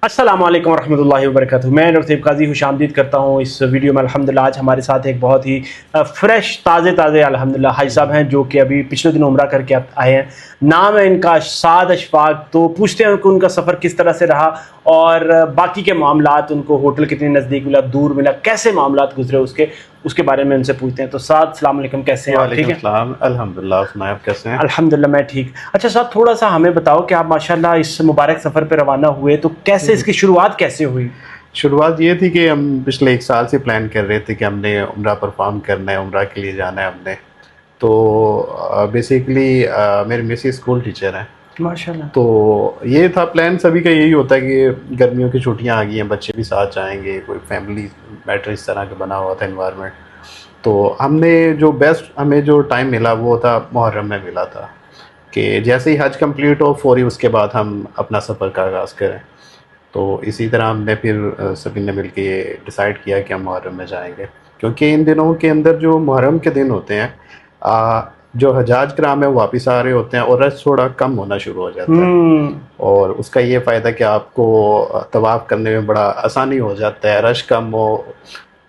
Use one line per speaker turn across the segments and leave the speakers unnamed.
अस्सलाम वालेकुम रहमतुल्लाहि व बरकातुहू। मैं रफ़ीक काजी खुशामदीद करता हूँ इस वीडियो में। अल्हम्दुलिल्लाह आज हमारे साथ एक बहुत ही फ़्रेश ताज़े अल्हम्दुलिल्लाह हाजी साहब हैं, जो कि अभी पिछले दिन उम्रा करके आए हैं। नाम है इनका साद अशफाक। तो पूछते हैं उनको उनका सफ़र किस तरह से रहा और बाकी के मामलात, उनको होटल कितने नज़दीक मिला, दूर मिला, कैसे मामलात गुजरे उसके बारे में उनसे पूछते हैं। तो साद, अस्सलाम वालेकुम, कैसे हैं आप? ठीक है
अल्हम्दुलिल्लाह। सुनाए आप कैसे हैं?
अल्हम्दुलिल्लाह मैं ठीक। अच्छा साहब, थोड़ा सा हमें बताओ कि आप माशाल्लाह इस मुबारक सफ़र पे रवाना हुए, तो कैसे इसकी शुरुआत कैसे हुई?
शुरुआत ये थी कि हम पिछले 1 साल से प्लान कर रहे थे कि हमने उम्रा परफॉर्म करना है, उम्रा के लिए जाना है हमने। तो बेसिकली मेरी मिसेस स्कूल टीचर हैं।
माशाल्लाह।
तो ये था प्लान, सभी का यही होता है कि गर्मियों की छुट्टियां आ गई हैं, बच्चे भी साथ जाएंगे, कोई फैमिली मैटर इस तरह का बना हुआ था इन्वायरमेंट। तो हमने जो बेस्ट हमें जो टाइम मिला वो था मुहर्रम में मिला था कि जैसे ही हज कंप्लीट हो फौरी उसके बाद हम अपना सफ़र का आगाज़ करें। तो इसी तरह हमने फिर सभी ने मिलके ये डिसाइड किया कि हम मुहर्रम में जाएंगे, क्योंकि इन दिनों के अंदर जो मुहर्रम के दिन होते हैं, जो हजाज कराम है वो वापस आ रहे होते हैं और रश थोड़ा कम होना शुरू हो जाता है। और उसका ये फ़ायदा कि आपको तवाफ़ करने में बड़ा आसानी हो जाता है, रश कम हो,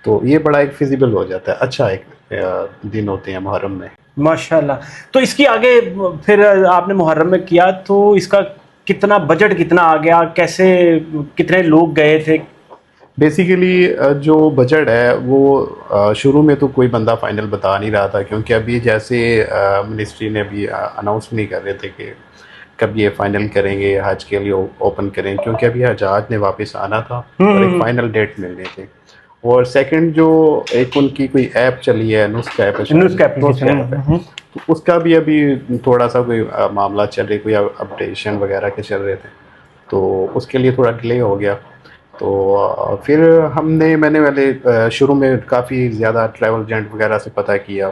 तो ये बड़ा एक फिजिबल हो जाता है। अच्छा एक दिन होते हैं मुहर्रम में।
माशाल्लाह। तो इसकी आगे फिर आपने मुहर्रम में किया, तो इसका कितना बजट कितना आ गया, कैसे, कितने लोग गए थे?
बेसिकली जो बजट है वो शुरू में तो कोई बंदा फाइनल बता नहीं रहा था, क्योंकि अभी जैसे मिनिस्ट्री ने भी अनाउंस नहीं कर रहे थे कि कब ये फाइनल करेंगे, हज के लिए ओपन करेंगे, क्योंकि अभी हजाज ने वापस आना था और एक फाइनल डेट मिलनी थी। और सेकंड जो एक उनकी कोई ऐप चली है, नुस्खा ऐप है,
नुस्खा एप्लीकेशन।
तो उसका भी अभी थोड़ा सा कोई मामला चल रही, कोई अपडेशन वगैरह के चल रहे थे, तो उसके लिए थोड़ा डिले हो गया। तो फिर मैंने पहले शुरू में काफ़ी ज़्यादा ट्रैवल एजेंट वगैरह से पता किया।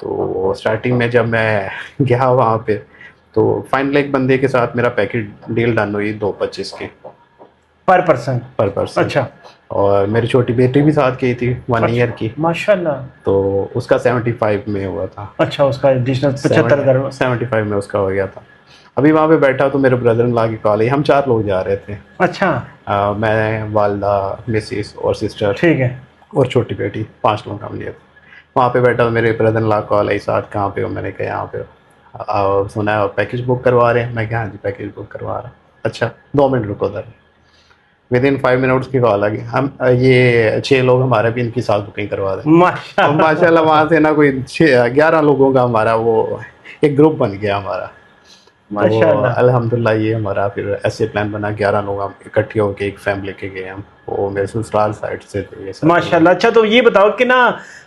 तो स्टार्टिंग में जब मैं गया वहाँ पे, तो फाइनल एक बंदे के साथ मेरा पैकेज डील डन हुई 225 की
पर पर्सन।
पर पर्सन।
अच्छा।
और मेरी छोटी बेटी भी साथ गई थी 1 ईयर की,
माशाल्लाह।
तो उसका 75 में हुआ था।
अच्छा, उसका एडिशनल 75,000।
75 में उसका हो गया था। अभी वहाँ पे बैठा तो मेरे ब्रदर इन लॉ की कॉल आई, हम 4 लोग जा रहे थे।
अच्छा।
मैं, वालदा, मिसिस और सिस्टर,
ठीक है।
और छोटी बेटी, 5 लोग हम लिए थे। वहाँ पे बैठा तो मेरे ब्रदर इन लॉ कॉल आई, साथ कहाँ पे हो? मैंने कहा यहाँ पे हो। सुना है पैकेज बुक करवा रहे हैं? मैं कहा हाँ जी पैकेज बुक करवा रहा हूँ। अच्छा 2 मिनट रुको उधर। विद इन 5 मिनट्स की कॉल आ गई, हम ये 6 लोग हमारे भी इनकी साथ बुकिंग करवा दें। और माशाल्लाह वहाँ से ना कोई 11 लोगों का हमारा वो एक ग्रुप बन गया हमारा। तो अल्हम्दुलिल्लाह ये हमारा फिर ऐसे प्लान बना, 11 लोग हम इकट्ठे होकर एक फैमिली के गए हम। वो मेरे ससुराल साइड से थे ये सब।
माशाल्लाह। अच्छा, तो ये बताओ कि ना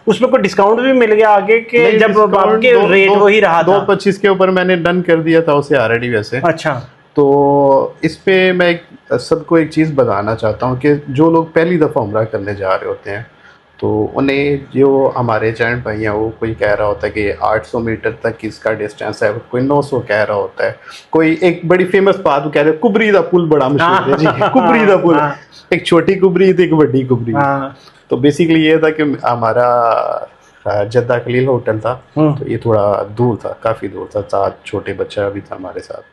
उसमें कोई डिस्काउंट भी मिल गया आगे के, जब आपके रेट वही रहा था?
225 के ऊपर मैंने डन कर दिया था उसे ऑलरेडी वैसे।
अच्छा।
तो इस पे मैं सबको एक चीज़ बताना चाहता हूँ कि जो लोग पहली दफ़ा उम्रा करने जा रहे होते हैं, तो उन्हें जो हमारे एजेंट भाई हैं वो कोई कह रहा होता है कि 800 मीटर तक इसका डिस्टेंस है, कोई 900 कह रहा होता है, कोई एक बड़ी फेमस बात वो कह रहे हैं कुबरी दा पुल बड़ा मशहूर है जी। कुबरी दा पुल, एक छोटी कुबरी थी, एक बड़ी कुबरी। तो बेसिकली ये था कि हमारा जद्दा खलील होटल था, तो ये थोड़ा दूर था, काफ़ी दूर था, 7 छोटे बच्चा भी था हमारे साथ।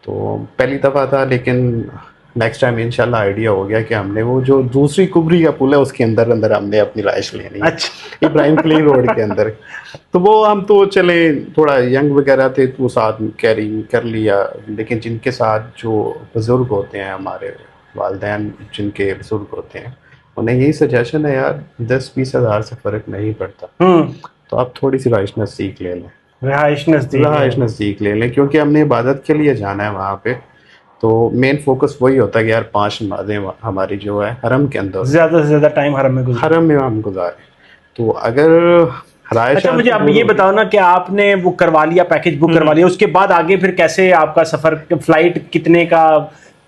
तो पहली दफ़ा था, लेकिन नेक्स्ट टाइम इंशाल्लाह आइडिया हो गया कि हमने वो जो दूसरी कुबरी का पुल है उसके अंदर हमने अपनी राइश लेनी है।
अच्छा।
इब्राहिम खलील रोड के अंदर। तो वो हम तो चले, थोड़ा यंग वगैरह थे तो साथ कैरी कर लिया, लेकिन जिनके साथ जो बुज़ुर्ग होते हैं, हमारे वालिदैन जिनके बुज़ुर्ग होते हैं, उन्हें यही सजेशन है यार 10-20 हज़ार से फ़र्क नहीं पड़ता, तो आप थोड़ी सी राइशनेस सीख ले लें, रहाइश नज़दीक ले लें, क्योंकि हमने इबादत के लिए जाना है वहाँ पे। तो मेन फोकस वही होता है कि यार 5 नमाज़ें हमारी जो है हरम के अंदर,
ज़्यादा से ज़्यादा टाइम हरम में
हम गुजारें। तो अगर
अच्छा, मुझे अब ये बताओ ना कि आपने बुक करवा लिया, पैकेज बुक करवा लिया, उसके बाद आगे फिर कैसे आपका सफ़र, फ्लाइट कितने का,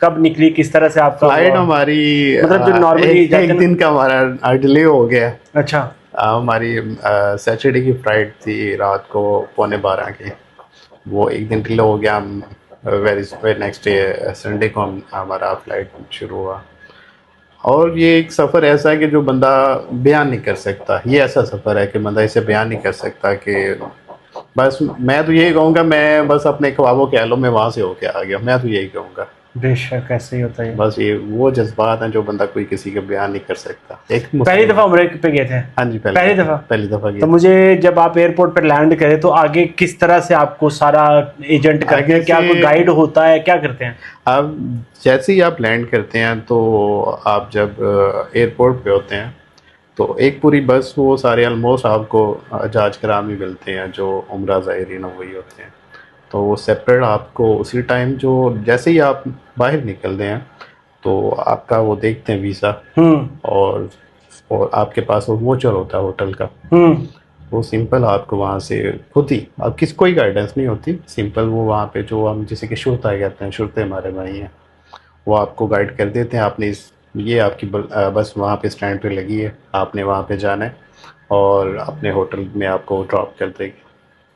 कब निकली, किस तरह से आपका
फ्लाइट हमारी
मतलब जो नॉर्मली
एक दिन का हमारा डिले हो गया।
अच्छा।
हमारी सैटरडे की फ्लाइट थी रात को 11:15 की, वो एक दिन डिले हो गया। हम वेरी नेक्स्ट डे संडे को हमारा फ्लाइट शुरू हुआ। और ये एक सफ़र ऐसा है कि जो बंदा बयान नहीं कर सकता, ये ऐसा सफ़र है कि बंदा इसे बयान नहीं कर सकता। कि बस मैं तो यही कहूँगा, मैं बस अपने ख्वाबों के आलों में वहाँ से होके आ गया, मैं तो यही कहूँगा।
बेशक ऐसे ही होता है।
बस ये वो जज्बात हैं जो बंदा कोई किसी के बयान नहीं कर सकता। एक
पहली दफा उम्रे पे गए थे?
हाँ जी,
पहली दफा
पहली दफा
तो मुझे जब आप एयरपोर्ट पर लैंड करे तो आगे किस तरह से आपको सारा एजेंट करते
आगे
हैं? क्या
से-
कोई गाइड होता है, क्या करते हैं?
आप जैसे ही आप लैंड करते हैं तो आप जब एयरपोर्ट पे होते हैं तो एक पूरी बस, वो सारे ऑलमोस्ट आपको जहाज करामी मिलते हैं जो उम्रा ज़ायरीन वही होते हैं। तो वो सेपरेट आपको उसी टाइम, जो जैसे ही आप बाहर निकलते हैं तो आपका वो देखते हैं वीज़ा, और आपके पास वो वोचर होता है होटल का। वो सिंपल आपको वहाँ से खुद ही, अब किस कोई गाइडेंस नहीं होती, सिंपल वो वहाँ पे जो हम जैसे कि शुरता कहते हैं, शुरते हमारे भाई हैं, वो आपको गाइड कर देते हैं। आपने ये आपकी बस वहाँ पे स्टैंड पे लगी है, आपने वहाँ पे जाना है और अपने होटल में आपको ड्रॉप कर देगी।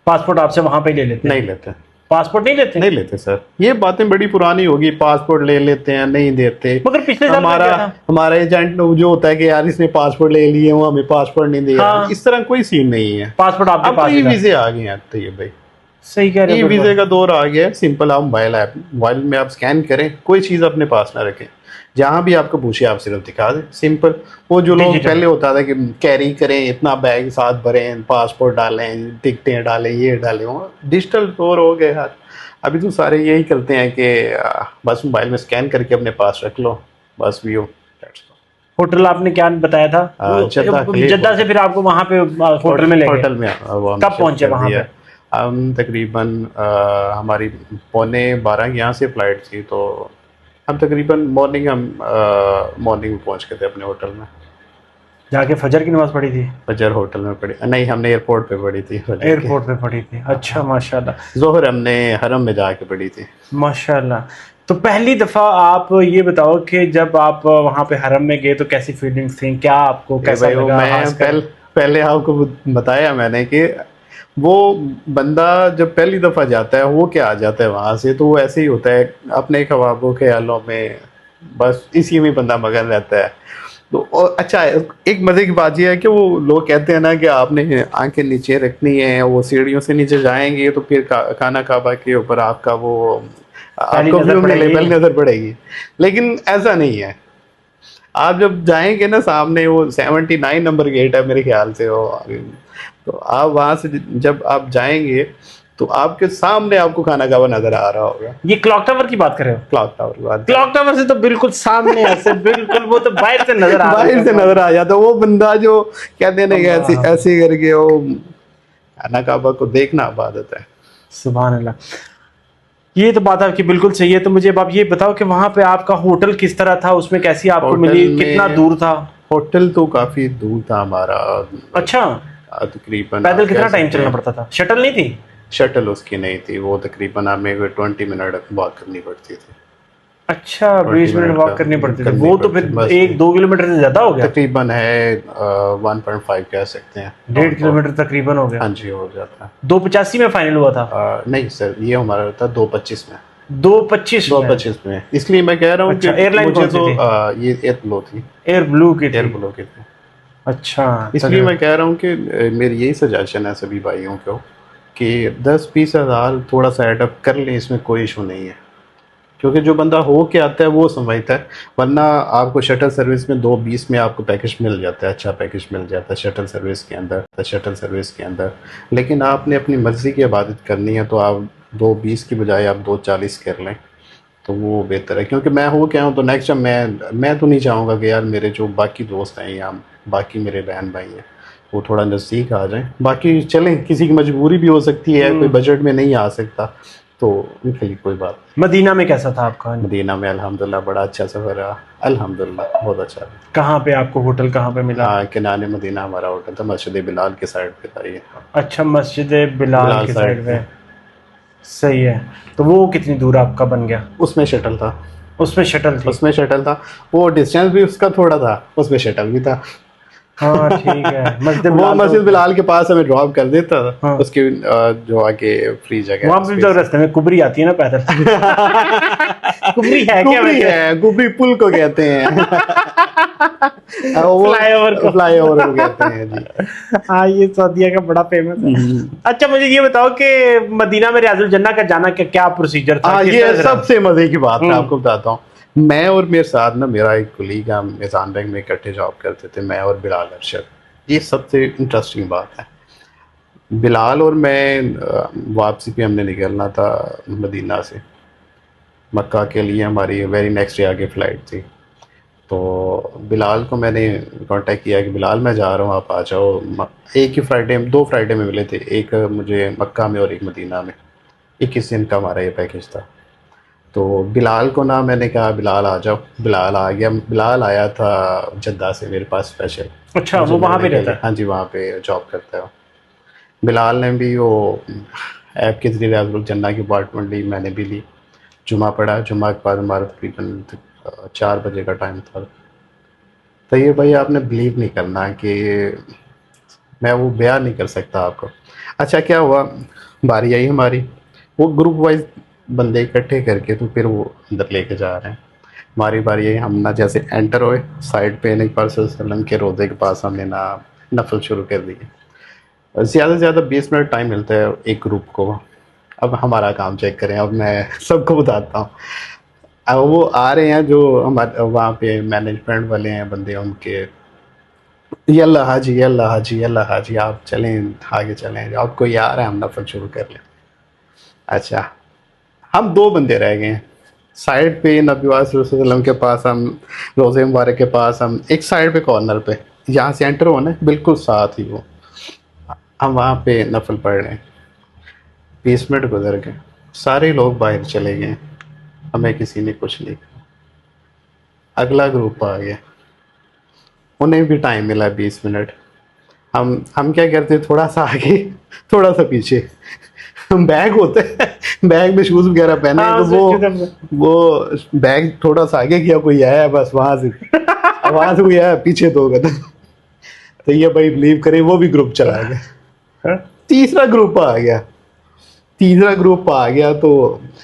पासपोर्ट आपसे वहां पे ले लेते हैं?
नहीं लेते,
पासपोर्ट नहीं लेते?
नहीं लेते सर, ये बातें बड़ी पुरानी होगी, पासपोर्ट ले लेते हैं, नहीं देते।
मगर पिछले साल
हमारा हमारा एजेंट जो होता है कि यार इसने पासपोर्ट ले लिए, वो हमें पासपोर्ट नहीं दिया।
हाँ।
इस तरह कोई सीन नहीं है।
पासपोर्ट आपके
अब
पास
तो
ही था?
वीजे आ गए हैं, तो ये भाई
सही कह रहे
ये
हो।
वीजे का दौर आ गया है। सिंपल आप मोबाइल में आप स्कैन करें, कोई चीज़ अपने पास ना रखें, जहाँ भी आपको पूछे आप सिर्फ दिखा दें। सिंपल वो जो लोग
डिजिटल।
पहले होता था कि कैरी करें, इतना बैग साथ भरें, पासपोर्ट डालें, टिकटें डालें, ये डालें, वो डिजिटल दौर हो गया यार। अभी तो सारे यही करते हैं कि बस मोबाइल में स्कैन करके अपने पास रख लो, बस व्यू।
होटल आपने क्या बताया था? जद्दा से फिर आपको वहां पे होटल में ले गए?
होटल में
कब पहुंचे वहां पे?
हम तकरीबन हमारी 11:15 यहाँ से फ्लाइट थी, तो हम तकरीबन मॉर्निंग में पहुँच गए थे अपने होटल में।
जाके फजर की नमाज पढ़ी थी?
फजर होटल में पढ़ी नहीं, हमने एयरपोर्ट पे पढ़ी थी।
एयरपोर्ट पे पढ़ी थी, अच्छा माशाल्लाह।
जोहर हमने हरम में जाके पढ़ी थी।
माशाल्लाह। तो पहली दफ़ा आप ये बताओ कि जब आप वहाँ पे हरम में गए तो कैसी फीलिंग्स थी, क्या आपको कैसा लगा?
मैं पहले आपको बताया मैंने कि वो बंदा जब पहली दफ़ा जाता है वो क्या आ जाता है वहाँ से, तो वो ऐसे ही होता है अपने ख्वाबों ख्यालों में, बस इसी में बंदा मगन रहता है। तो और अच्छा एक मज़े की बात यह है कि वो लोग कहते हैं ना कि आपने आंखें नीचे रखनी है, वो सीढ़ियों से नीचे जाएंगे तो फिर खाना काबा के ऊपर आपका वो आपको पहली नज़र पड़ेगी, लेकिन ऐसा नहीं है। आप जब जाएंगे ना सामने, वो 79 नंबर गेट है मेरे ख्याल से वो, तो आप वहाँ से जब आप जाएंगे तो आपके सामने आपको खाना काबा नजर आ रहा होगा।
ये क्लॉक टावर की बात कर रहे हो?
क्लॉक टावर की बात,
क्लॉक टावर से तो बिल्कुल सामने ऐसे बिल्कुल वो तो बाहर से नजर आ
बाहर से नजर आ जाता। वो बंदा जो कहते हैं ना कि ऐसे ऐसे करके वो खाना काबा को देखना इबादत है।
सुभान अल्लाह, ये तो बात आपकी बिल्कुल सही है। तो मुझे अब आप ये बताओ कि वहाँ पे आपका होटल किस तरह था, उसमें कैसी आपको मिली, कितना दूर था?
होटल तो काफी दूर था हमारा।
अच्छा,
तकरीबन
पैदल कितना टाइम चलना पड़ता था? शटल नहीं थी?
शटल उसकी नहीं थी, वो तकरीबन हमें 20 मिनट वॉक करनी पड़ती थी।
अच्छा, 20 मिनट वॉक करनी पड़ती थी, वो तो फिर 1-2 किलोमीटर से ज्यादा हो गया।
तकरीबन है 1.5 कह सकते हैं,
1.5 किलोमीटर तकरीबन हो गया।
हाँ जी, हो जाता है।
285 में फाइनल हुआ था?
नहीं सर, ये हमारा था 225 में।
225
में, इसलिए मैं कह रहा हूँ कि
एयरलाइन कौन सी थी?
ये एयर ब्लू थी।
एयर ब्लू की थी?
एयर ब्लू की थी।
अच्छा,
इसलिए मैं कह रहा हूँ कि मेरी यही सजेशन है सभी भाइयों को कि 10-20 हज़ार थोड़ा सा एडअप कर लें, इसमें कोई इशू नहीं है, क्योंकि जो बंदा हो के आता है वो समझता है। वरना आपको शटल सर्विस में 220 में आपको पैकेज मिल जाता है, अच्छा पैकेज मिल जाता है शटल सर्विस के अंदर। लेकिन आपने अपनी मर्ज़ी की इबादत करनी है तो आप 220 की बजाय आप 240 कर लें तो वो बेहतर है। क्योंकि मैं हो क्या हूँ तो नेक्स्ट टाइम मैं तो नहीं चाहूँगा कि यार मेरे जो बाकी दोस्त हैं या बाकी मेरे बहन भाई हैं वो थोड़ा नज़दीक आ जाएं। बाकी चलें, किसी की मजबूरी भी हो सकती है, कोई बजट में नहीं आ सकता, तो उनके लिए कोई बात।
मदीना में कैसा था आपका?
मदीना में अल्हम्दुलिल्लाह बड़ा अच्छा सफ़र रहा, अल्हम्दुलिल्लाह बहुत अच्छा रहा।
कहाँ पे आपको होटल कहाँ पे मिला?
किनारे मदीना हमारा होटल था, मस्जिद बिलाल के साइड पे था ये।
अच्छा, मस्जिद बिलाल के साइड पे, सही है। तो वो कितनी दूर आपका बन गया?
उसमें शटल था।
उसमें शटल था?
वो डिस्टेंस भी उसका थोड़ा था, उसमें शटल भी था।
हाँ ठीक है।
वो मस्जिद बिलाल के पास हमें ड्रॉप कर देता था। हाँ। उसके जो आगे फ्री जगह
वहाँ पे जो रास्ते में कुबरी आती है ना पैदल कुबरी है क्या?
कुबरी पुल को कहते हैं फ्लाईओवर को कहते हैं जी।
हाँ, ये सऊदीया का बड़ा फेमस है। अच्छा, मुझे ये बताओ कि मदीना में रियाजुल जन्ना का जाना का क्या प्रोसीजर था?
हाँ,
किस
ये
तरह से रहा?
सबसे मजे की बात है, आपको बताता हूँ। मैं और मेरे साथ ना मेरा एक कुलीग, हम मिजान बैंक में इकट्ठे जॉब करते थे, मैं और बिलाल अरशद। ये सबसे इंटरेस्टिंग बात है। बिलाल और मैं वापसी पे हमने निकलना था मदीना से मक्का के लिए, हमारी वेरी नेक्स्ट डे आगे फ़्लाइट थी। तो बिलाल को मैंने कांटेक्ट किया कि बिलाल मैं जा रहा हूँ, आप आ जाओ। एक ही फ्राइडे, 2 फ्राइडे में मिले थे, एक मुझे मक्का में और एक मदीना में। 21 दिन का हमारा ये पैकेज था। तो बिलाल को ना मैंने कहा बिलाल आ जाओ, बिलाल आ गया। बिलाल आया था जद्दा से मेरे पास स्पेशल।
अच्छा,
मुझे
वो वहाँ पे
मिलने के
रहता
लिए।
है?
हाँ जी, वहाँ पे जॉब करता है वो। बिलाल ने भी वो ऐप के जरिए रियाजुल जन्ना की अपॉइंटमेंट ली, मैंने भी ली। जुमा पढ़ा, जुमा के बाद हमारा तकरीबन 4 बजे का टाइम था। तो ये भाई आपने बिलीव नहीं करना कि मैं वो बयान नहीं कर सकता आपको। अच्छा, क्या हुआ, बारी आई हमारी, वो ग्रुप वाइज बंदे इकट्ठे करके तो फिर वो अंदर लेके जा रहे हैं। हमारी बारी आई, हम ना जैसे एंटर हुए, साइड पे नबी पाक सल्लल्लाहु अलैहि वसल्लम के रोज़े के पास हमने ना नफल शुरू कर दिए। ज़्यादा से ज़्यादा 20 मिनट टाइम मिलता है एक ग्रुप को। अब हमारा काम चेक करें, अब मैं सबको बताता हूँ। अब वो आ रहे हैं जो हमारे वहाँ पे मैनेजमेंट वाले हैं बंदे, उनके यल्ला हाजी, यल्ला हाजी, यल्ला हाजी, आप चलें, आगे चलें, आप कोई आ रहा है, हम नफल शुरू कर लें। अच्छा, हम 2 बंदे रह गए हैं साइड पे, नबी पाक सल्लल्लाहु अलैहि वसल्लम के पास, हम रोज़े मुबारक के पास, हम एक साइड पे कॉर्नर पे, जहाँ से एंटर होना है बिल्कुल साथ ही वो, हम वहाँ पे नफल पढ़ रहे हैं। 20 मिनट गुजर गए, सारे लोग बाहर चले गए, हमें किसी ने कुछ नहीं कहा। अगला ग्रुप आ गया, उन्हें भी टाइम मिला 20 मिनट। हम क्या करते, थोड़ा सा आगे, थोड़ा सा पीछे, हम बैग होते हैं, बैग में शूज़ वगैरह पहने,
हाँ,
तो
उसके
वो बैग थोड़ा सा आगे किया, कोई आया है, बस वहाँ से आवाज़ हुई है, पीछे 2 कदम। तो ये भाई बिलीव करें, वो भी ग्रुप चला गया।
हाँ?
तीसरा ग्रुप आ गया, तीसरा ग्रुप आ गया तो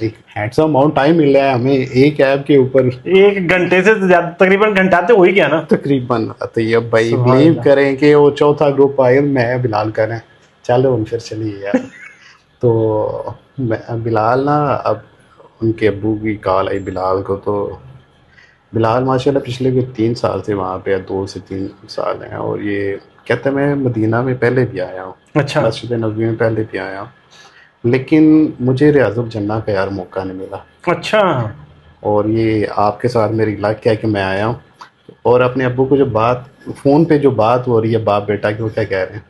एक हैंडसम अमाउंट टाइम मिल रहा है हमें एक ऐप के ऊपर,
1 घंटे से ज्यादा, तकरीबन घंटा तो हो ही गया ना।
तकरीबन। तो ये भाई
सुभान
बिलीव
अल्लाह।
करें कि वो चौथा ग्रुप आया, मैं बिलाल करें, चलो उन फिर चलिए यार। तो बिलाल ना, अब उनके अब्बू की कॉल आई बिलाल को। तो बिलाल माशाल्लाह पिछले भी 3 साल से वहाँ पे, 2 से 3 साल हैं, और ये कहते हैं मैं मदीना में पहले भी आया हूँ,
अच्छा।
मस्जिद नबवी में पहले भी आया हूँ, लेकिन मुझे रियाजुल जन्ना का यार मौका नहीं मिला।
अच्छा।
और ये आपके साथ मेरी लक क्या है कि मैं आया हूँ। और अपने अब्बू को जो बात, फ़ोन पे जो बात हो रही है बाप बेटा की, वो क्या कह रहे हैं,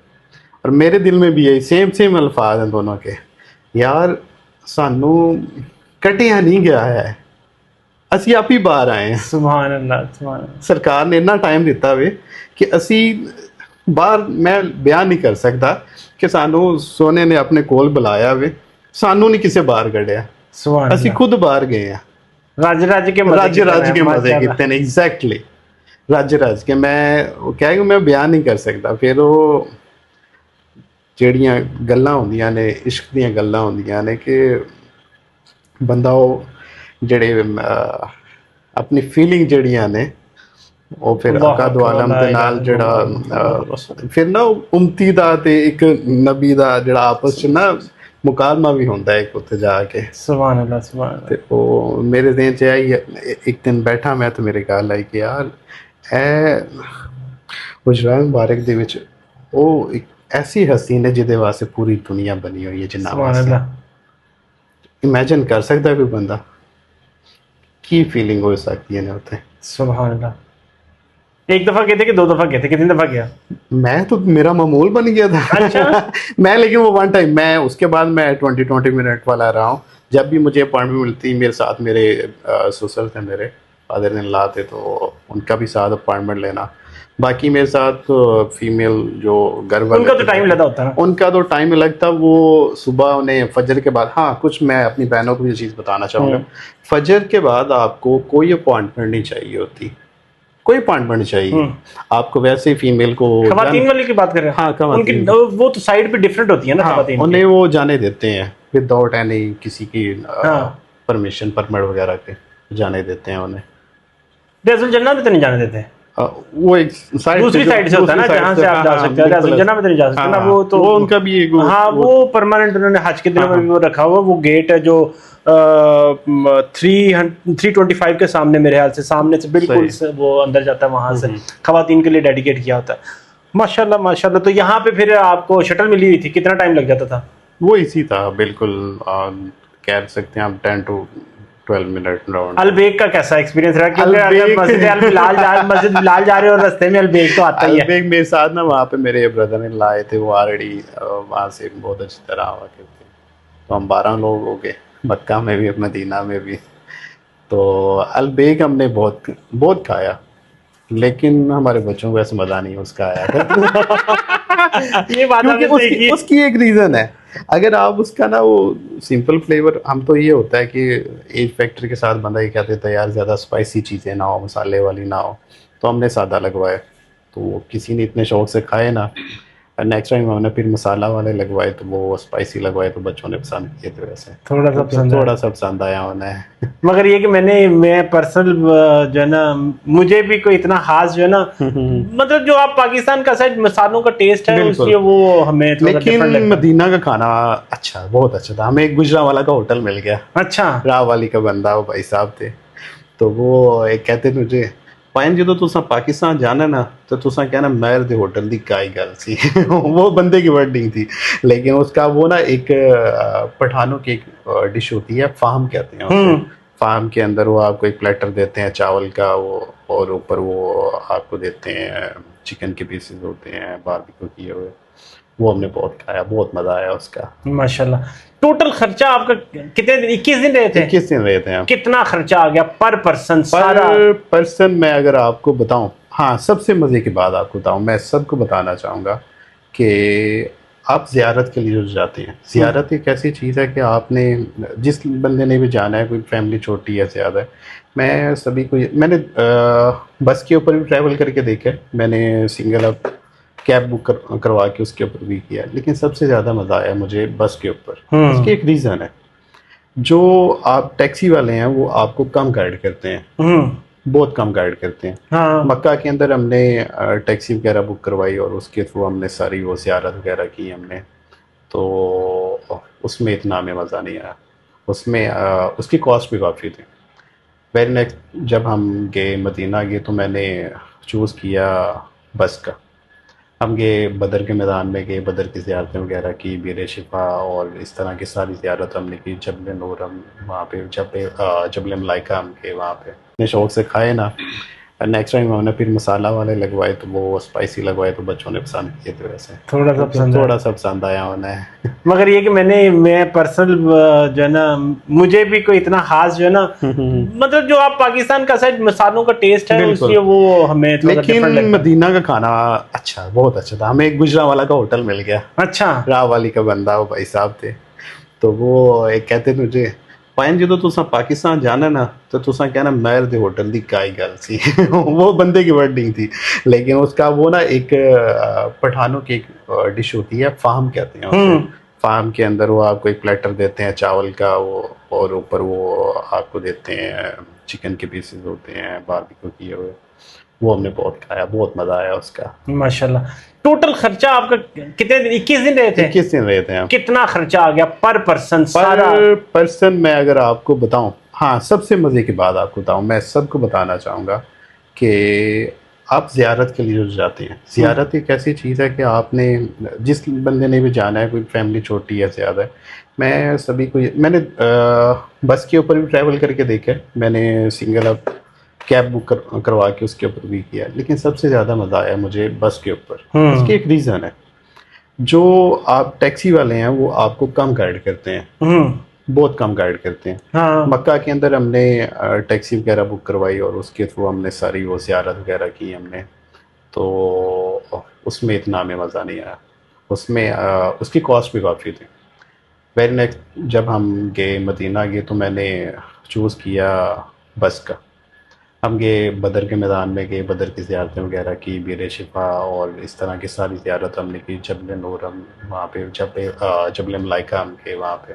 और मेरे दिल में भी यही सेम सेम अल्फाज हैं दोनों के, यार सानू कटिया नहीं गया है, ਅਸੀਂ आप ही बाहर आए हैं।
सुभान अल्लाह, सुभान अल्लाह।
सरकार ने इन्ना टाइम दिता वे कि ਅਸੀਂ बाहर, मैं बयान नहीं कर सकता कि सानू सोने ने अपने कोल बुलाया वे, सानू नहीं किसी बाहर कढ़िया,
सुभान
ਅਸੀਂ
अल्लाह।
खुद बाहर गए हैं।
राज्य राज्य के मजे
राज्य
कीते
राज्य
ने,
के मजे
माशाअल्लाह।
कितने ने, एग्जैक्टली राज्य राज्य के। मैं वो क्या है कि मैं बयान नहीं कर सकता। फिर वो ਜਿਹੜੀਆਂ ਗੱਲਾਂ ਹੁੰਦੀਆਂ ਨੇ, ਇਸ਼ਕ ਦੀਆਂ ਗੱਲਾਂ ਹੁੰਦੀਆਂ ਨੇ ਕਿ ਬੰਦਾ ਉਹ ਜਿਹੜੇ ਆਪਣੀ ਫੀਲਿੰਗ ਜਿਹੜੀਆਂ ਨੇ ਉਹ ਫਿਰ
अल्लाह
ਅਕਾ ਦੋ
अकबर,
ਆਲਮ
ला
ਦੇ
इलाहा
ਨਾਲ ਜਿਹੜਾ
इल्लल्लाह, मुहम्मदुर रसूल।
ਫਿਰ ਨਾ ਉਮਤੀ ਦਾ ਤੇ ਇੱਕ ਨਬੀ ਦਾ ਜਿਹੜਾ ਆਪਸ ਚ ਨਾ ਮੁਕਾਲਮਾ ਵੀ ਹੁੰਦਾ ਹੈ ਇੱਕ ਉੱਥੇ ਜਾ ਕੇ।
सुभान अल्लाह, सुभान
ਤੇ
अल्लाह।
ਉਹ ਮੇਰੇ ਦਿਨ ਚ ਆਈ, ਇੱਕ ਦਿਨ ਬੈਠਾ ਮੈਂ ਤੇ ਮੇਰੇ ਗੱਲ ਆਈ ਕਿ ਯਾਰ ਇਹ ਗੁਜਰਾਂ ਮੁਬਾਰਕ ਦੇ ਵਿੱਚ ਉਹ ਇੱਕ ਐਸੀ ਹਸਤੀ ਨੇ ਜਿਹਦੇ ਵਾਸਤੇ ਪੂਰੀ ਦੁਨੀਆ ਬਣੀ ਹੋਈ ਹੈ ਜਿੰਨਾ
सुभान
ਵਾਸਤੇ।
अल्लाह,
ਇਮੇजिन ਕਰ ਸਕਦਾ ਕੋਈ ਬੰਦਾ ਕੀ ਫੀਲਿੰਗ ਹੋ ਸਕਦੀ ਹੈ ਨੇ ਉੱਥੇ।
सुभान अल्लाह। एक दफा गए थे कि 2 दफा गए थे, कितनी दफा गया?
मैं तो मेरा मामूल बन गया था।
अच्छा।
मैं लेकिन वो वन टाइम, मैं उसके बाद मैं 20 मिनट वाला रहा हूँ। जब भी मुझे अपॉइंटमेंट मिलती, मेरे साथ मेरे ससुर थे, मेरे फादर इन लॉ थे, तो उनका भी साथ अपॉइंटमेंट लेना। बाकी मेरे साथ फीमेल जो घर वाले
उनका तो
थे,
टाइम लगा होता है ना।
उनका तो टाइम अलग था। वो सुबह उन्हें फजर के बाद, हाँ कुछ मैं अपनी बहनों को भी ये चीज़ बताना चाहूँगा, फजर के बाद आपको कोई अपॉइंटमेंट नहीं चाहिए होती, कोई अपॉइंटमेंट नहीं चाहिए आपको। वैसे ही फीमेल को
खवातीन वाली की बात कर रहे हैं?
हाँ, खवातीन।
उनकी वो तो साइड पे डिफरेंट होती है ना,
हाँ,
खवातीन की।
उन्हें वो जाने देते हैं विदाउट एनी किसी की
हाँ।
परमिशन, परमिट वगैरह के जाने देते हैं उन्हें।
रियाजुल जन्ना भी तो नहीं जाने देते?
वो एक साइड
दूसरी साइड से होता है ना, जहाँ से आप जा सकते हो, जैसे जन्नत में नहीं जा सकते ना, वो तो
वो उनका भी एक
हाँ, वो परमानेंट उन्होंने हज के दिनों में भी वो रखा हुआ, वो गेट है जो 325 के सामने, मेरे ख्याल से सामने से बिल्कुल से वो अंदर जाता है, वहां से खवातीन के लिए डेडिकेट किया होता है। माशाल्लाह माशाल्लाह। तो यहाँ पे फिर आपको शटल मिली हुई थी, कितना टाइम लग जाता था?
वो इसी था बिल्कुल, कह सकते हैं आप 10 to 12 मिनट राउंड।
अलबेग का कैसा एक्सपीरियंस रहा? क्योंकि अगर
अलबेग
मस्जिद बिलाल जा रहे हो और रास्ते में अलबेग तो आता ही है।
अलबेग मेरे साथ ना, वहाँ पे मेरे ब्रदर ने लाए थे, वो ऑलरेडी वहाँ से बहुत अच्छी तरह आवा के थे। तो हम 12 लोग हो गए, मक्का में भी मदीना में भी। तो अलबेग हमने बहुत बहुत खाया, लेकिन हमारे बच्चों को ऐसे मज़ा नहीं उसका आया था।
ये बात
क्योंकि
आपने सही की।
उसकी एक रीज़न है, अगर आप उसका ना वो सिंपल फ्लेवर, हम तो ये होता है कि एज फैक्टर के साथ बंदा ये कहते थे यार ज़्यादा स्पाइसी चीज़ें ना हो, मसाले वाली ना हो, तो हमने सादा लगवाए। तो किसी ने इतने शौक से खाए ना, नेक्स्ट टाइम हमने फिर मसाला वाले लगवाए, तो वो स्पाइसी लगवाए, तो बच्चों ने पसंद किए थे वैसे।
थोड़ा सा
तो
पसंद
थोड़ा सा पसंद आया उन्हें।
मगर ये कि मैं पर्सनल जो है ना, मुझे भी कोई इतना खास जो है ना, मतलब जो आप पाकिस्तान का साइड मसालों का टेस्ट है
बिल्कुल।
उसलिए वो हमें थोड़ा different
लेकिन
लगता है।
मदीना का खाना अच्छा, बहुत अच्छा था। हमें एक गुजरावाला का होटल मिल गया,
अच्छा,
राववाली का बंदा वो भाई साहब थे। तो वो एक कहते मुझे, पाइन जो तुसा पाकिस्तान जाना ना, तो तुसा कहना महर दे होटल दी काई गल सी। वो बंदे की वर्डिंग थी, लेकिन उसका वो ना एक पठानों की एक डिश होती है, फाहम कहते हैं उसे। फार्म के अंदर वो आपको एक प्लेटर देते हैं चावल का, वो और ऊपर वो आपको देते हैं चिकन के पीसेस होते हैं बारबेक्यू किए हुए। वो हमने बहुत खाया, बहुत मज़ा आया उसका।
माशाल्लाह। टोटल खर्चा आपका कितने दिन, 21 दिन रहे थे?
21 दिन रहे थे हम।
कितना खर्चा आ गया पर पर्सन सारा?
पर पर्सन मैं अगर आपको बताऊं, हाँ, सबसे मज़े की बात आपको बताऊं, मैं सबको बताना चाहूँगा कि आप ज़ियारत के लिए जो जाते हैं, ज़ियारत एक ऐसी चीज़ है कि आपने, जिस बंदे ने भी जाना है, कोई फैमिली छोटी है ज़्यादा है, मैं सभी को मैंने बस के ऊपर भी ट्रैवल करके देखा है, मैंने सिंगल अब कैब बुक करवा के उसके ऊपर भी किया, लेकिन सबसे ज़्यादा मज़ा आया मुझे बस के ऊपर। उसकी एक रीज़न है, जो आप टैक्सी वाले हैं वो आपको कम गाइड करते हैं, बहुत कम गाइड करते हैं।
हाँ।
मक्का के अंदर हमने टैक्सी वगैरह बुक करवाई और उसके थ्रू हमने सारी वो ज़ियारत वगैरह की हमने, तो उसमें इतना हमें मज़ा नहीं आया। उसमें उसकी कॉस्ट भी काफ़ी थी। वेरी नेक्स्ट जब हम गए मदीना गए, तो मैंने चूज़ किया बस का। हम गए बदर के मैदान में, गए बदर की ज़ियारतें वगैरह की, बीर शिफा और इस तरह की सारी ज़ियारत हमने की। जबल नूर हम वहाँ पे, जबल मलाइका हम गए वहाँ पे, इतने शौक से खाए ना। नेक्स्ट टाइम हमने फिर मसाला वाले लगवाए, तो वो स्पाइसी लगवाए, तो बच्चों ने पसंद किए थे वैसे। थोड़ा सा पसंद आया उन्हें।
मगर ये कि मैं पर्सनल जो है ना, मुझे भी कोई इतना खास जो है ना, मतलब जो आप पाकिस्तान का साइड मसालों का टेस्ट है उसलिए वो हमें थोड़ा different लगता
लेकिन
है।
मदीना का खाना अच्छा, बहुत अच्छा था। हमें एक गुजरावाला का होटल मिल गया,
अच्छा,
राववाली का बंदा वो भाई साहब थे। तो वो एक कहते मुझे, पाइन जो तुसा पाकिस्तान जाना ना, तो तुसा कहना महर दे होटल दी काई गल सी। वो बंदे की वर्डिंग थी, लेकिन उसका वो ना एक पठानों की एक डिश होती है, फाहम कहते हैं उसे। फार्म के अंदर वो आपको एक प्लेटर देते हैं चावल का, वो और ऊपर वो आपको देते हैं चिकन के पीसेस होते हैं बारबेक्यू किए हुए। वो हमने बहुत खाया, बहुत मज़ा आया उसका।
माशाल्लाह। टोटल खर्चा आपका कितने दिन, 21 दिन रहे थे?
21 दिन रहे थे हम।
कितना खर्चा आ गया पर पर्सन सारा?
पर पर्सन मैं अगर आपको बताऊं, हाँ, सबसे मज़े की बात आपको बताऊं, मैं सबको बताना चाहूँगा कि आप ज़ियारत के लिए जो जाते हैं, ज़ियारत एक ऐसी चीज़ है कि आपने, जिस बंदे ने भी जाना है, कोई फैमिली छोटी है ज़्यादा है, मैं सभी को मैंने बस के ऊपर भी ट्रैवल करके देखा है, मैंने सिंगल अब कैब बुक करवा के उसके ऊपर भी किया, लेकिन सबसे ज़्यादा मज़ा आया मुझे बस के ऊपर। उसकी एक रीज़न है, जो आप टैक्सी वाले हैं वो आपको कम गाइड करते हैं, बहुत कम गाइड करते हैं।
हाँ।
मक्का के अंदर हमने टैक्सी वगैरह बुक करवाई और उसके थ्रू हमने सारी वो ज़ियारत वगैरह की हमने, तो उसमें इतना हमें मज़ा नहीं आया। उसमें उसकी कॉस्ट भी काफ़ी थी। वेरी नेक्स्ट जब हम गए मदीना गए, तो मैंने चूज़ किया बस का। हम गए बदर के मैदान में, गए बदर की ज़ियारतें वगैरह की, बीर शिफा और इस तरह की सारी ज़ियारत हमने की। जबल नूर हम वहाँ पे, जबल मलाइका हम गए वहाँ पे।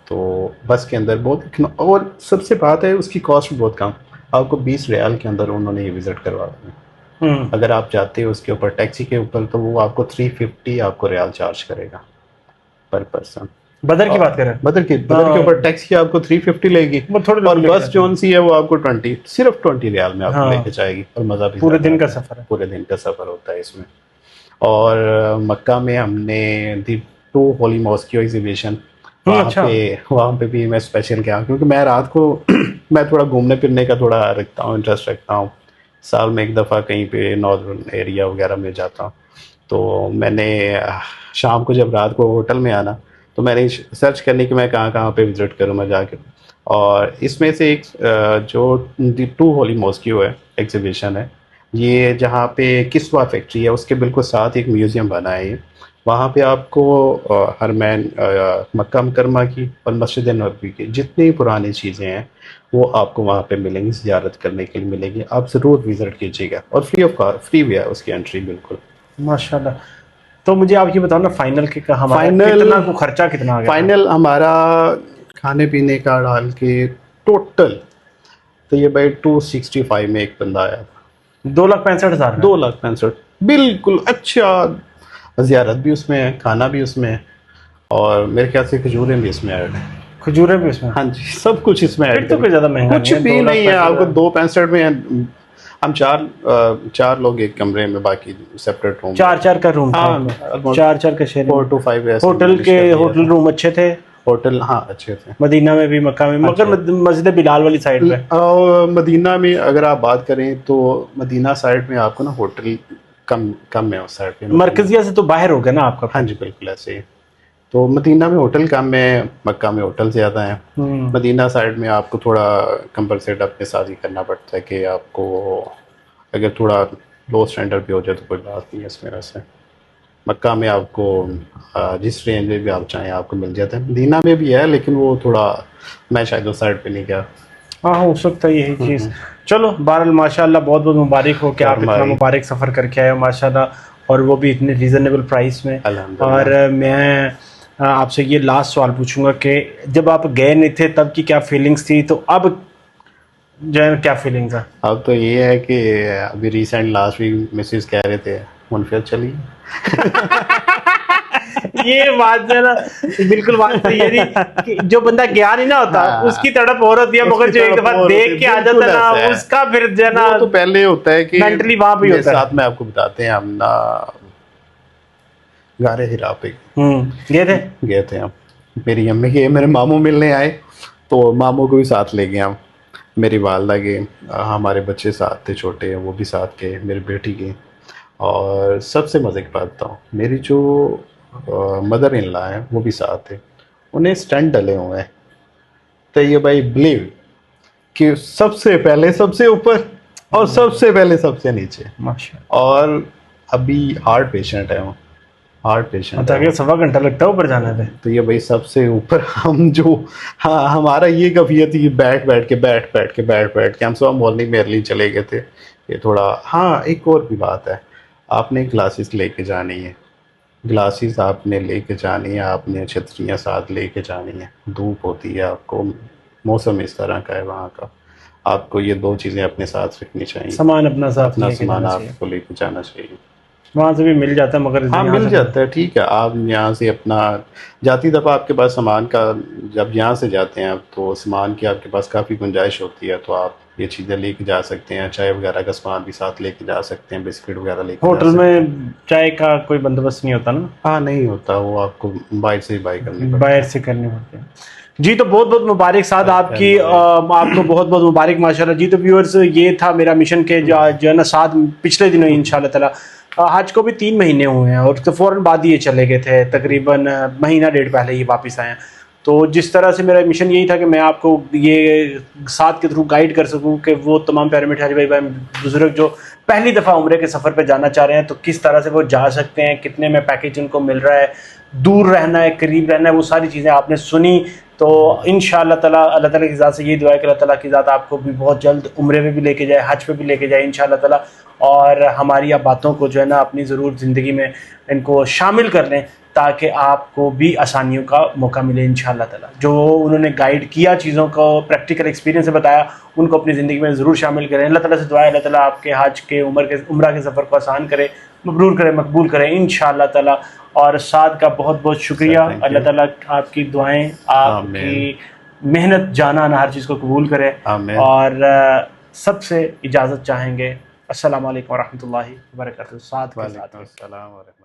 तो बस के अंदर बहुत, और सबसे बात है उसकी कॉस्ट भी बहुत कम। आपको 20 रियाल के अंदर उन्होंने ये विज़िट करवा देना। अगर आप जाते हो उसके ऊपर टैक्सी के ऊपर तो वो आपको 350 आपको रियाल चार्ज करेगा पर पर्सन।
बदर की बात करें,
बदर के ऊपर टैक्सी आपको 350 लेगी,
वो थोड़ी
और बस जोन सी है वो आपको 20 सिर्फ 20 रियाल में आपको
हाँ।
लेके जाएगी, और मज़ा भी
पूरे
ज़्यादा
दिन का
आता है।
सफर है।
पूरे दिन का सफ़र होता है इसमें। और मक्का में हमने दी 2 होली मॉस्क एग्जीबिशन,
अच्छा।
वहाँ पे भी मैं स्पेशल गया क्योंकि मैं रात को मैं थोड़ा घूमने फिरने का थोड़ा रखता हूँ, इंटरेस्ट रखता हूँ। साल में एक दफ़ा कहीं पे नॉर्दर्न एरिया वगैरह में जाता हूँ। तो मैंने शाम को जब रात को होटल में आना तो मैंने सर्च करने कि मैं कहाँ कहाँ पे विज़िट करूँ मैं जाके, और इसमें से एक जो दी 2 होली मॉस्क्यू है एग्जीबिशन है, ये जहाँ पे किस्वा फैक्ट्री है उसके बिल्कुल साथ एक म्यूज़ियम बना है ये। वहाँ पे आपको हरमैन मक्का मुकरमा की और मस्जिद नबवी की जितनी पुरानी चीज़ें हैं वो आपको वहाँ पे मिलेंगी, ज़ियारत करने के लिए मिलेगी। आप ज़रूर विज़िट कीजिएगा, और फ्री भी है उसकी एंट्री बिल्कुल।
माशाल्लाह। तो मुझे आप ये बताओ ना, फाइनल के का हमारा
फाइनल
कितना को खर्चा कितना आ गया?
फाइनल हमारा खाने पीने का डाल के टोटल तो ये भाई 265 में एक बंदा आया था।
2,65,000 में?
2,65,000 बिल्कुल अच्छा, ज़ियारत भी उसमें है, खाना भी उसमें है, और मेरे ख्याल से खजूरें भी इसमें ऐड है।
खजूरें भी उसमें?
हाँ जी, सब कुछ इसमें
फिर
ऐड
तो कोई ज़्यादा महंगा
कुछ भी नहीं है। आपको 2,65 में हम चार लोग एक कमरे में, बाकी सेपरेट रूम।
4-4 का रूम था?
हाँ,
4-4 का शेयर।
4 to 5
होटल रूम अच्छे थे?
होटल हाँ अच्छे थे।
मदीना में भी, मक्का में, मगर मस्जिद बिलाल वाली साइड पे?
और मदीना में अगर आप बात करें तो मदीना साइड में आपको ना होटल कम है उस साइड पे।
मरकजिया से तो बाहर हो गया ना आपका?
हाँ जी बिल्कुल ऐसे ही। तो मदीना में होटल कम है, मक्का में होटल ज़्यादा है। मदीना साइड में आपको थोड़ा कंपलसेट अपने साथ ही करना पड़ता है कि आपको अगर थोड़ा लो स्टैंडर्ड भी हो जाए तो कोई बात नहीं है इसमें। वैसे मक्का में आपको जिस रेंज में भी आप चाहें आपको मिल जाता है। मदीना में भी है लेकिन वो थोड़ा, मैं शायद उस साइड पे नहीं गया।
हाँ हो सकता है यही चीज़। चलो बहरहाल माशाल्लाह, बहुत बहुत मुबारक हो कि आप इतना मुबारक सफ़र करके आए हो माशाल्लाह, और वो भी इतने रीज़नेबल प्राइस में। और मैं आपसे ये लास्ट सवाल पूछूंगा कि जब आप गए नहीं थे तब की क्या फीलिंग्स थी, तो अब जो है क्या फीलिंग्स है?
अब तो ये है कि अभी रिसेंट लास्ट वीक मिसेस कह रहे थे मुनफिर चलिए।
ये बात जो है ना बिल्कुल बात सही है कि जो बंदा गया नहीं ना होता उसकी तड़प और होती है, मगर जो एक दफा देख के आ जाता है ना उसका फिर जो है ना
तो पहले होता है कि
मेंटली वहां पे होता है।
साथ में आपको बताते हैं, हम ना गारे हिरा पे गए थे हम। मेरी अम्मी के मेरे मामू मिलने आए तो मामू को भी साथ ले गए हम, मेरी वालदा के, हमारे बच्चे साथ थे छोटे वो भी साथ गए, मेरी बेटी के। और सबसे मज़े की बात बताऊँ, मेरी जो मदर इन लॉ है वो भी साथ थे, उन्हें स्टंट डले हुए हैं। तो ये भाई बिलीव कि सबसे पहले सबसे ऊपर और सबसे पहले सबसे नीचे। और अभी हार्ट पेशेंट है वो, हार्ट पेशेंट है।
1.25 घंटा लगता है ऊपर जाने पे।
तो ये भाई सबसे ऊपर हम जो, हाँ हमारा ये कफियत थी बैठ के हम सुबह मॉर्निंग में अर्ली चले गए थे। ये थोड़ा, हाँ एक और भी बात है, आपने ग्लासेस लेके जानी है, ग्लासेस आपने लेके जानी है, आपने छतरियाँ साथ लेके जानी है, धूप होती है, आपको मौसम इस तरह का है वहाँ का, आपको ये 2 चीज़ें अपने साथ रखनी चाहिए।
सामान अपना
सामान आपको लेके जाना चाहिए।
वहाँ से भी मिल जाता है मगर
हाँ मिल जाता है, ठीक है। आप यहाँ से अपना जाती दफ़ा आपके पास सामान का, जब यहाँ से जाते हैं आप तो सामान की आपके पास काफ़ी गुंजाइश होती है, तो आप ये चीज़ें लेके जा सकते हैं। चाय वगैरह का सामान भी साथ लेके जा सकते हैं, बिस्किट वगैरह लेके।
होटल में चाय का कोई बंदोबस्त नहीं होता ना?
हाँ नहीं होता, वो आपको बाहर से बाई करनी पड़ती है।
बाहर से करनी पड़ती है। जी तो बहुत बहुत मुबारक साथ आपकी, आपको बहुत बहुत मुबारक माशाल्लाह। जी तो व्यूअर्स, ये था मेरा मिशन के जो है ना साथ पिछले दिनों इंशाल्लाह ताला, हज को भी 3 महीने हुए हैं और तो फ़ौरन बाद ये चले गए थे, तकरीबन महीना डेढ़ पहले ही वापस आए हैं। तो जिस तरह से मेरा मिशन यही था कि मैं आपको ये साथ के थ्रू गाइड कर सकूं कि वो तमाम प्यारे मिठे हाजी भाई बुजुर्ग जो पहली दफ़ा उम्रे के सफ़र पे जाना चाह रहे हैं तो किस तरह से वो जा सकते हैं, कितने में पैकेज उनको मिल रहा है, दूर रहना है करीब रहना है, वो सारी चीज़ें आपने सुनी। तो इंशाअल्लाह ताला अल्लाह ताला की ज़ात से ये दुआ है कि अल्लाह ताला की ज़ात आपको भी बहुत जल्द उम्रे में भी लेके जाए, हज पे भी लेके जाए इंशाअल्लाह ताला, और हमारी आप बातों को जो है ना अपनी ज़रूर ज़िंदगी में इनको शामिल कर लें ताकि आपको भी आसानियों का मौका मिले इंशाअल्लाह ताला। जो उन्होंने गाइड किया, चीज़ों को प्रैक्टिकल एक्सपीरियंस से बताया, उनको अपनी ज़िंदगी में ज़रूर शामिल करें। अल्लाह ताला से दुआ है अल्लाह ताला आपके हज के उम्रा के सफ़र को आसान करे, मबरूर करे, मकबूल करे इंशाअल्लाह ताला। और साद का बहुत बहुत शुक्रिया। अल्लाह ताला आपकी दुआएं, आपकी मेहनत जाना हर चीज़ को कबूल करे। और सबसे इजाज़त चाहेंगे। अस्सलाम वालेकुम व रहमतुल्लाहि व बरकातहू। साद के साथ।